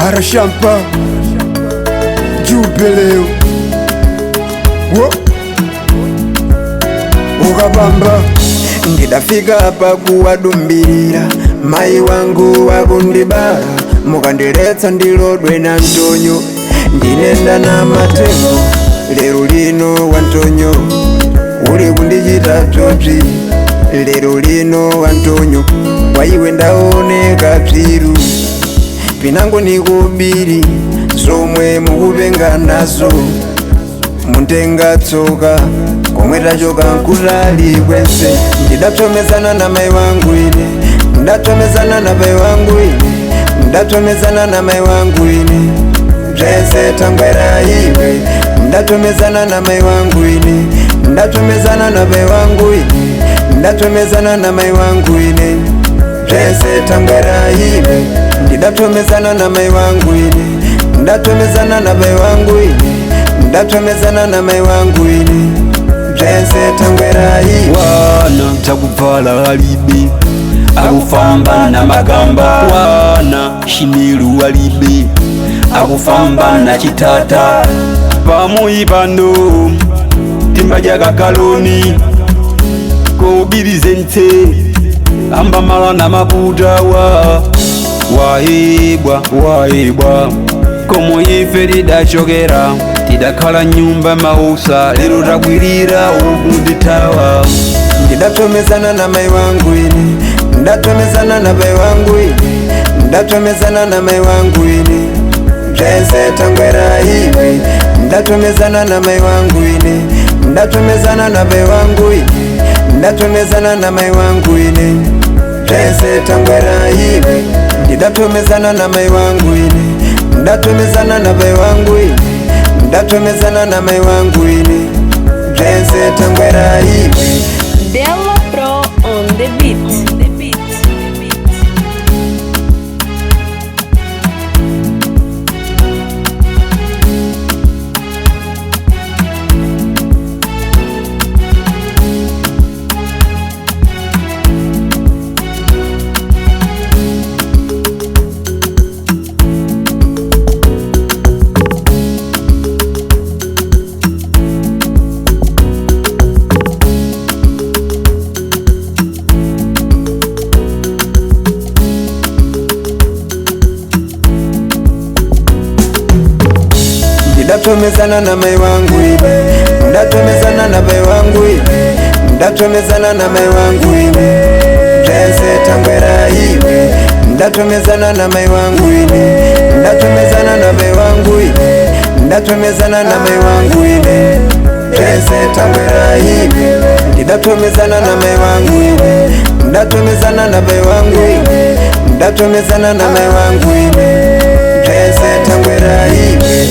Arashampa Jubileo wo ukabamba ngidafika hapa kuwadumbirira mai wangu wakundibara mukandiletsa ndilodwe na ntonyo ndinenda na matengo lero lino wantonyo uli kundichita bzobzi lero lino wantonyo waiwe ndaoneka bziru pinango nikubiri zomwe mukupenga nazo muntenga tsoka komwe tachoka nkutali kwense ndidapsomezana na mai wangu ine ndapsomezana na bai wangu ine ndapsomezana na mai wangu ine bzese tangwera iwe ndapsomezana na mai wangu ine ndapsomezana na bai wangu ine ndapsomezana na mai wangu ine bzese tangwera iwe ndidapsomezana na mai wangu ine ndapsomezana na bai wangu ine ndapsomezana na mai wangu ine bzese tangwera iwe wana takuvala alibe akufamba na magamba wana shimiru alibe akufamba na chitata pamoyi pano timbaja kakaloni kobirize nte amba mala na mabuda waibwa komo ife lidachokera tidakhala nyumba mausa lero takwirira ukunditawa ndidapsomezana na mai wangu ine ndapsomezana na bai wangu ine ndapsomezana na mai wangu ine bzese tangwera iwe ndapsomezana na mai wangu ine ndapsomezana na bai wangu ine ndapsomezana na mai wangu ine bzese tangwera iwe ndidapsomezana na mai wangu ine ndapsomezana na bai wangu ine ndapsomezana na mai wangu ine bzese tangwera iwe. Della Pro on the beat. Ndapsomezana na mai wangu ine ndapsomezana na bai wangu ine ndapsomezana na mai wangu ine bzese tangwera iwe ndapsomezana na mai wangu ine ndapsomezana na bai wangu ine ndapsomezana na mai wangu ine bzese tangwera iwe ndidapsomezana na mai wangu ine ndapsomezana na bai wangu ine ndapsomezana na mai wangu ine bzese tangwera iwe